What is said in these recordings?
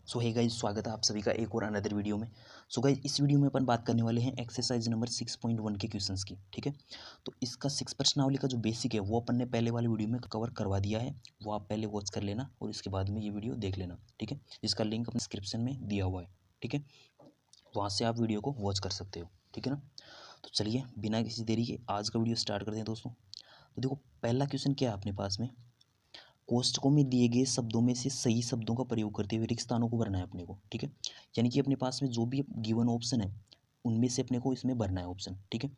सो hey guys, स्वागत है आप सभी का एक और अनदर वीडियो में। सो गाइस, इस वीडियो में अपन बात करने वाले हैं एक्सरसाइज नंबर 6.1 के क्वेश्चंस की। ठीक है, तो इसका 6 प्रश्नावली का जो बेसिक है वो अपन ने पहले वाले वीडियो में कवर करवा दिया है। वो आप पहले वॉच कर लेना और इसके बाद में ये वीडियो देख लेना। ठीक है, जिसका लिंक अपने डिस्क्रिप्शन में दिया हुआ है। ठीक है, वहाँ से आप वीडियो को वॉच कर सकते हो। ठीक है ना, तो चलिए बिना किसी देरी के आज का वीडियो स्टार्ट करते हैं दोस्तों। तो देखो, पहला क्वेश्चन क्या है अपने पास में, कोष्ठकों में दिए गए शब्दों में से सही शब्दों का प्रयोग करते हुए रिक्त स्थानों को भरना है अपने को। ठीक है, यानी कि अपने पास में जो भी गिवन ऑप्शन है उनमें से अपने को इसमें भरना है ऑप्शन। ठीक है,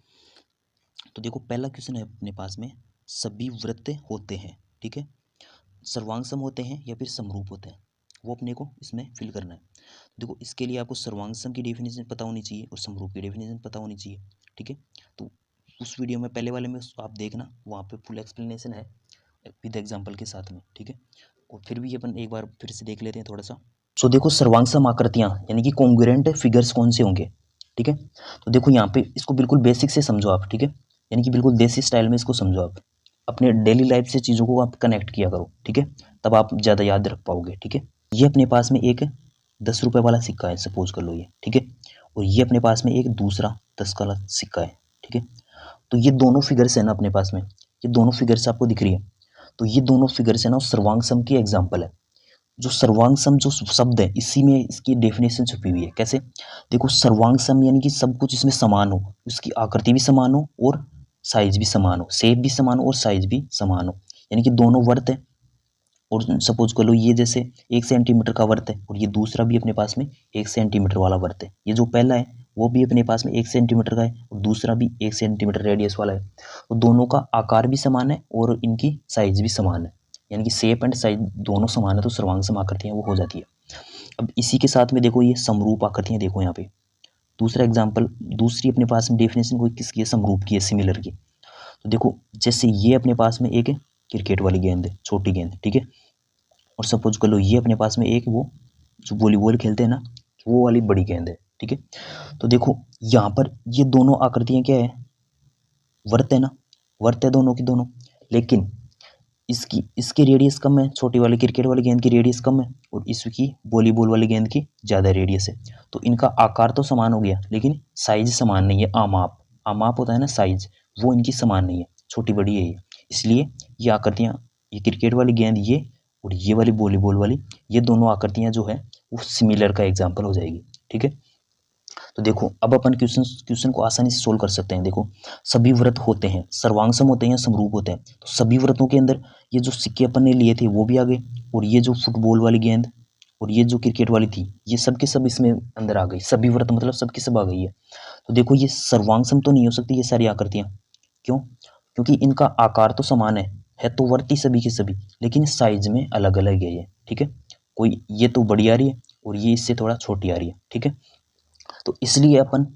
तो देखो पहला क्वेश्चन है अपने पास में, सभी वृत्त होते हैं। ठीक है, सर्वांग होते हैं या फिर समरूप होते हैं, वो अपने को इसमें फिल करना है। देखो इसके लिए आपको सर्वांग की डेफिनेशन पता होनी चाहिए और समरूप की डेफिनेशन पता होनी चाहिए। ठीक है, तो उस वीडियो में पहले वाले में आप देखना, वहाँ पे फुल एक्सप्लेनेशन है विद एग्जाम्पल के साथ में। ठीक है, और फिर भी अपन एक बार फिर से देख लेते हैं थोड़ा सा। सो देखो, सर्वांग आकृतियाँ यानी कि कॉन्ग्रुएंट फिगर्स कौन से होंगे। ठीक है, तो देखो यहाँ पे इसको बिल्कुल बेसिक से समझो आप। ठीक है, यानी कि बिल्कुल देसी स्टाइल में इसको समझो आप, अपने डेली लाइफ से चीज़ों को आप कनेक्ट किया करो। ठीक है, तब आप ज़्यादा याद रख पाओगे। ठीक है, ये अपने पास में एक 10 रुपये वाला सिक्का है, सपोज कर लो ये। ठीक है, और ये अपने पास में एक दूसरा 10 का वाला सिक्का है। ठीक है, तो ये दोनों फिगर्स है ना अपने पास में, ये दोनों फिगर्स आपको दिख रही है। तो ये दोनों फिगर्स है ना सर्वांग सम की एग्जाम्पल है। जो सर्वांग सम जो शब्द है इसी में इसकी डेफिनेशन छुपी हुई है। कैसे, देखो सर्वांग सम यानी कि सब कुछ इसमें समान हो, उसकी आकृति भी समान हो और साइज भी समान हो, शेप भी समान हो और साइज भी समान हो, यानी कि दोनों वर्त है। और सपोज कर लो ये जैसे 1 सेंटीमीटर का वर्त है और ये दूसरा भी अपने पास में 1 सेंटीमीटर वाला वर्त है। ये जो पहला है वो भी अपने पास में 1 सेंटीमीटर का है और दूसरा भी 1 सेंटीमीटर रेडियस वाला है। तो दोनों का आकार भी समान है और इनकी साइज भी समान है, यानी कि शेप एंड साइज दोनों समान है, तो सर्वांग सम आकृतियाँ वो हो जाती है। अब इसी के साथ में देखो ये समरूप आकृतियाँ, देखो यहाँ पे दूसरा एग्जाम्पल, दूसरी अपने पास में डेफिनेशन कोई किसकी है, समरूप की है, सिमिलर की। तो देखो जैसे ये अपने पास में एक क्रिकेट वाली गेंद है, छोटी गेंद। ठीक है, और सपोज कर लो ये अपने पास में एक वो जो वॉलीबॉल खेलते हैं ना, वो वाली बड़ी गेंद है। ठीक है, तो देखो यहाँ पर ये दोनों आकृतियाँ क्या है, वर्त है ना, वर्त है दोनों की दोनों, लेकिन इसकी रेडियस कम है, छोटी वाली क्रिकेट वाली गेंद की रेडियस कम है और इसकी वॉलीबॉल वाली गेंद की ज़्यादा रेडियस है। तो इनका आकार तो समान हो गया लेकिन साइज समान नहीं है। आमाप, आमाप होता है ना साइज, वो इनकी समान नहीं है, छोटी बड़ी है ये। इसलिए ये आकृतियाँ, ये क्रिकेट वाली गेंद ये और ये वाली वॉलीबॉल वाली, ये दोनों आकृतियाँ जो है वो सिमिलर का एग्जाम्पल हो जाएगी। ठीक है, तो देखो अब अपन क्वेश्चन को आसानी से सोल्व कर सकते हैं। देखो सभी व्रत होते हैं, सर्वांगसम होते हैं या समरूप होते हैं, तो सभी व्रतों के अंदर ये जो सिक्के अपन ने लिए थे वो भी आ गए, और ये जो फुटबॉल वाली गेंद और ये जो क्रिकेट वाली थी ये सब के सब इसमें अंदर आ गई। सभी व्रत मतलब सबकी सब आ गई है। तो देखो ये सर्वांगसम तो नहीं हो सकती ये सारी आकृतियाँ। क्यों, क्योंकि इनका आकार तो समान है तो वर्ती सभी के सभी, लेकिन साइज में अलग अलग है ये। ठीक है, कोई ये तो बड़ी आ रही है और ये इससे थोड़ा छोटी आ रही है। ठीक है, तो इसलिए अपन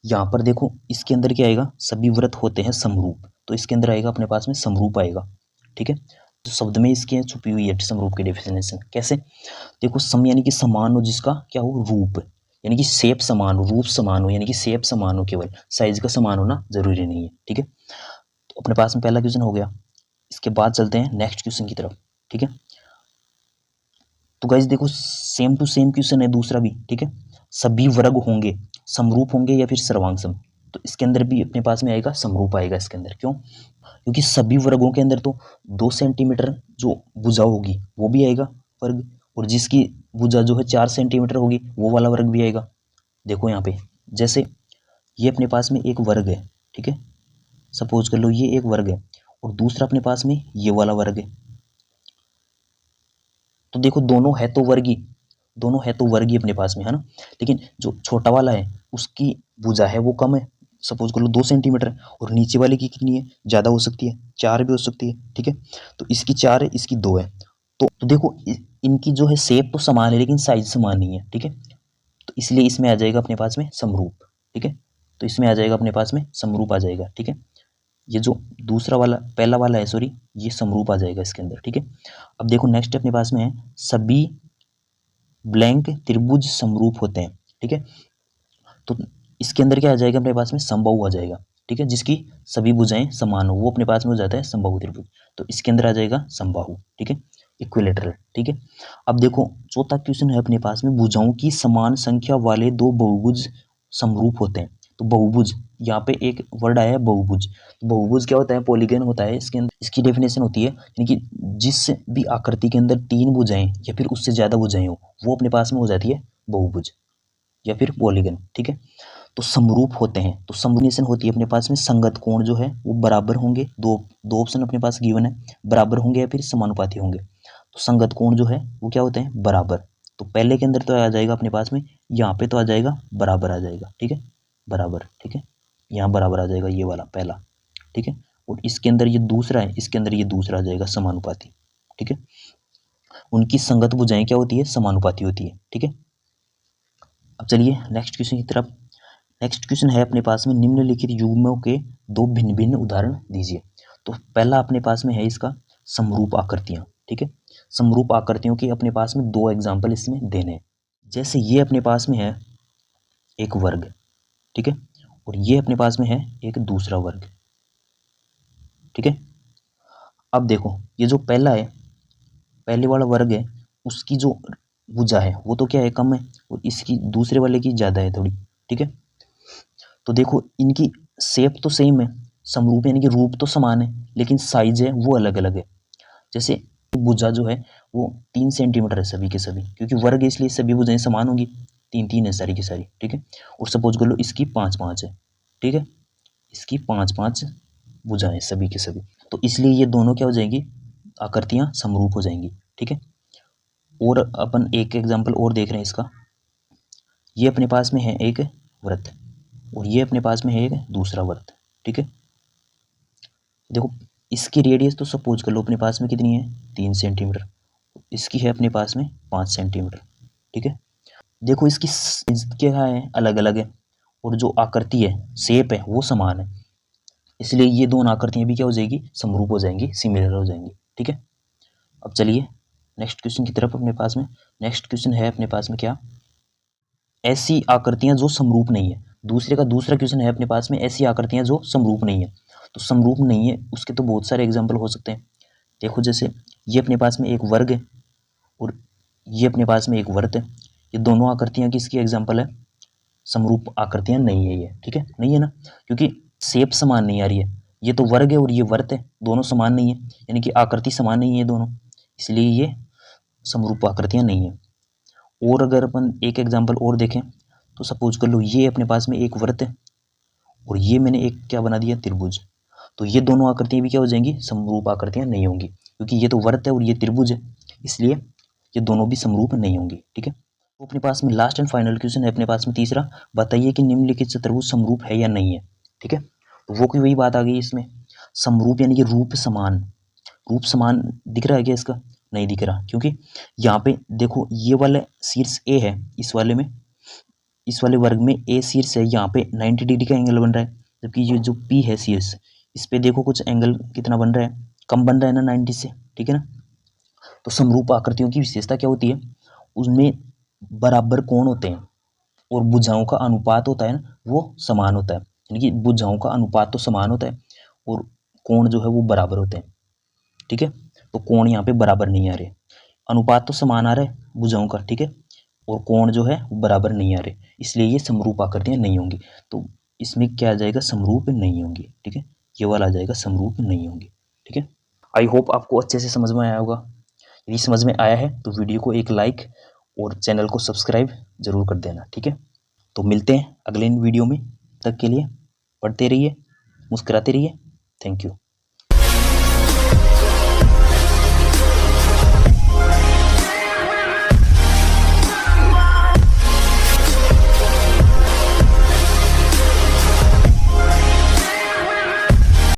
यहाँ पर देखो इसके अंदर क्या आएगा, सभी व्रत होते हैं समरूप, तो इसके अंदर आएगा अपने पास में समरूप आएगा। ठीक है, तो शब्द में इसके छुपी हुई है समरूप की डेफिनेशन। कैसे, देखो सम यानी कि समान हो, जिसका क्या हो, रूप, यानी कि शेप समान हो, रूप समान हो, यानी कि शेप समान हो, केवल साइज का समान होना जरूरी नहीं है। ठीक है, तो अपने पास में पहला क्वेश्चन हो गया। इसके बाद चलते हैं नेक्स्ट क्वेश्चन की तरफ। ठीक है, तो गाइस देखो सेम टू सेम क्वेश्चन है दूसरा भी। ठीक है, सभी वर्ग होंगे, समरूप होंगे या फिर सर्वांगसम, तो इसके अंदर भी अपने पास में आएगा समरूप आएगा इसके अंदर। क्यों, क्योंकि सभी वर्गों के अंदर तो 2 सेंटीमीटर जो भुजा होगी वो भी आएगा वर्ग, और जिसकी भुजा जो है 4 सेंटीमीटर होगी वो वाला वर्ग भी आएगा। देखो यहाँ पे जैसे ये अपने पास में एक वर्ग है। ठीक है, सपोज कर लो ये एक वर्ग है और दूसरा अपने पास में ये वाला वर्ग है। तो देखो दोनों है तो वर्गी, दोनों है तो वर्गी अपने पास में, है ना, लेकिन जो छोटा वाला है उसकी भुजा है वो कम है, सपोज कर लो 2 सेंटीमीटर, और नीचे वाले की कितनी है, ज़्यादा हो सकती है, 4 भी हो सकती है। ठीक है, तो इसकी 4 है, इसकी 2 है। तो देखो इनकी जो है शेप तो समान है लेकिन साइज समान नहीं है। ठीक है, तो इसलिए इसमें आ जाएगा अपने पास में समरूप। ठीक है, तो इसमें आ जाएगा अपने पास में समरूप आ जाएगा। ठीक है, ये जो दूसरा वाला पहला वाला है सॉरी, ये समरूप आ जाएगा इसके अंदर। ठीक है, अब देखो नेक्स्ट अपने पास में है, सभी ब्लैंक त्रिभुज समरूप होते हैं। ठीक है, तो इसके अंदर क्या आ जाएगा अपने पास में, समबाहु आ जाएगा। ठीक है, जिसकी सभी भुजाएं समान हो वो अपने पास में हो जाता है समबाहु त्रिभुज, तो इसके अंदर आ जाएगा समबाहु। ठीक है, इक्विलेटरल, ठीक है। अब देखो चौथा क्वेश्चन है अपने पास में, भुजाओं की समान संख्या वाले दो बहुभुज समरूप होते हैं। तो बहुभुज, यहाँ पे एक वर्ड आया है बहुभुज। तो बहुभुज क्या होता है, पॉलीगन होता है। इसके अंदर इसकी डेफिनेशन होती है यानी कि जिस भी आकृति के अंदर तीन भुजाएं या फिर उससे ज्यादा भुजाएं हो वो अपने पास में हो जाती है बहुभुज या फिर पॉलीगन, ठीक है। तो समरूप होते हैं, तो समरूपनेशन होती है अपने पास में, संगत कोण जो है वो बराबर होंगे। दो दो ऑप्शन अपने पास गिवन है, बराबर होंगे या फिर समानुपाती होंगे। तो संगत कोण जो है वो क्या होते हैं, बराबर। तो पहले के अंदर तो आ जाएगा अपने पास में, यहाँ पे तो आ जाएगा बराबर आ जाएगा, ठीक है, बराबर, ठीक है, यहाँ बराबर आ जाएगा ये वाला पहला, ठीक है। और इसके अंदर ये दूसरा है, इसके अंदर ये दूसरा आ जाएगा समानुपाती, ठीक है। उनकी संगत भुजाएं क्या होती है, समानुपाती होती है, ठीक है। अब चलिए नेक्स्ट क्वेश्चन की तरफ। नेक्स्ट क्वेश्चन है अपने पास में, निम्नलिखित युग्मों के दो भिन्न भिन्न उदाहरण दीजिए। तो पहला अपने पास में है इसका समरूप आकृतियां, ठीक है। समरूप आकृतियों के अपने पास में दो एग्जाम्पल इसमें देने हैं। जैसे ये अपने पास में है एक वर्ग, ठीक है, और ये अपने पास में है एक दूसरा वर्ग, ठीक है। अब देखो ये जो पहला है, पहले वाला वर्ग है, उसकी जो भुजा है वो तो क्या है, कम है, और इसकी दूसरे वाले की ज्यादा है थोड़ी, ठीक है। तो देखो इनकी शेप तो सेम है, समरूप यानी कि रूप तो समान है, लेकिन साइज है वो अलग अलग है। जैसे भुजा जो है वो 3 सेंटीमीटर है सभी के सभी, क्योंकि वर्ग है इसलिए सभी भुजाएं समान होंगी, 3 है सारी की सारी, ठीक है। और सपोज कर लो इसकी 5 है, ठीक है, इसकी 5 भुजाएं सभी के सभी, तो इसलिए ये दोनों क्या हो जाएंगी, आकृतियां समरूप हो जाएंगी, ठीक है। और अपन एक एग्जाम्पल और देख रहे हैं इसका, ये अपने पास में है एक वृत्त और ये अपने पास में है एक दूसरा वृत्त, ठीक है। देखो इसकी रेडियस तो सपोज कर लो अपने पास में कितनी है, 3 सेंटीमीटर, इसकी है अपने पास में 5 सेंटीमीटर, ठीक है। देखो इसकी साइज क्या है, अलग अलग है, और जो आकृति है, शेप है वो समान है, इसलिए ये दोनों आकृतियां भी क्या हो जाएगी, समरूप हो जाएंगी, सिमिलर हो जाएंगी, ठीक है। अब चलिए नेक्स्ट क्वेश्चन की तरफ अपने पास में। नेक्स्ट क्वेश्चन है अपने पास में क्या, ऐसी आकृतियां जो समरूप नहीं है। दूसरे का दूसरा क्वेश्चन है अपने पास में, ऐसी आकृतियां जो समरूप नहीं है। तो समरूप नहीं है उसके तो बहुत सारे एग्जाम्पल हो सकते हैं। देखो जैसे ये अपने पास में एक वर्ग है और ये अपने पास में एक वृत्त है, ये दोनों आकृतियां किसकी एग्जाम्पल है, समरूप आकृतियां नहीं है ये, ठीक है, नहीं है ना, क्योंकि शेप समान नहीं आ रही है। ये तो वर्ग है और ये वृत्त है, दोनों समान नहीं है, यानी कि आकृति समान नहीं है दोनों, इसलिए ये समरूप आकृतियां नहीं है। और अगर अपन एक एग्जाम्पल और देखें तो सपोज कर लो ये अपने पास में एक वृत्त है और ये मैंने एक क्या बना दिया, त्रिभुज। तो ये दोनों आकृतियां भी क्या हो जाएंगी, समरूप आकृतियां नहीं होंगी, क्योंकि ये तो वृत्त है और ये त्रिभुज है, इसलिए ये दोनों भी समरूप नहीं होंगी, ठीक है। तो अपने पास में लास्ट एंड फाइनल क्वेश्चन है अपने पास में तीसरा, बताइए कि निम्नलिखित चतुर्भुज समरूप है या नहीं है, ठीक है। तो वो कोई वही बात आ गई इसमें, समरूप यानी कि रूप समान। रूप समान दिख रहा है क्या इसका, नहीं दिख रहा, क्योंकि यहाँ पे देखो ये वाला शीर्ष ए है, इस वाले में, इस वाले वर्ग में ए शीर्ष है, यहाँ पे 90 डिग्री का एंगल बन रहा है, जबकि ये जो पी है शीर्ष, इस पे देखो कुछ एंगल कितना बन रहा है, कम बन रहा है ना 90 से, ठीक है ना। तो समरूप आकृतियों की विशेषता क्या होती है, उसमें बराबर कोण होते हैं और भुजाओं का अनुपात होता है ना वो समान होता है, यानी कि भुजाओं का अनुपात तो समान होता है और कोण जो है वो बराबर होते हैं, ठीक है। तो कोण यहाँ पे बराबर नहीं आ रहे, अनुपात तो समान आ रहा है भुजाओं का, ठीक है, और कोण जो है वो बराबर नहीं आ रहे, इसलिए ये समरूप आकृतियां नहीं होंगी। तो इसमें क्या आ जाएगा, समरूप नहीं होंगी, ठीक है, ये वाला आ जाएगा समरूप नहीं होंगी, ठीक है। आई होप आपको अच्छे से समझ में आया होगा। यदि समझ में आया है तो वीडियो को एक लाइक और चैनल को सब्सक्राइब जरूर कर देना, ठीक है। तो मिलते हैं अगले वीडियो में, तक के लिए पढ़ते रहिए, मुस्कुराते रहिए, थैंक यू।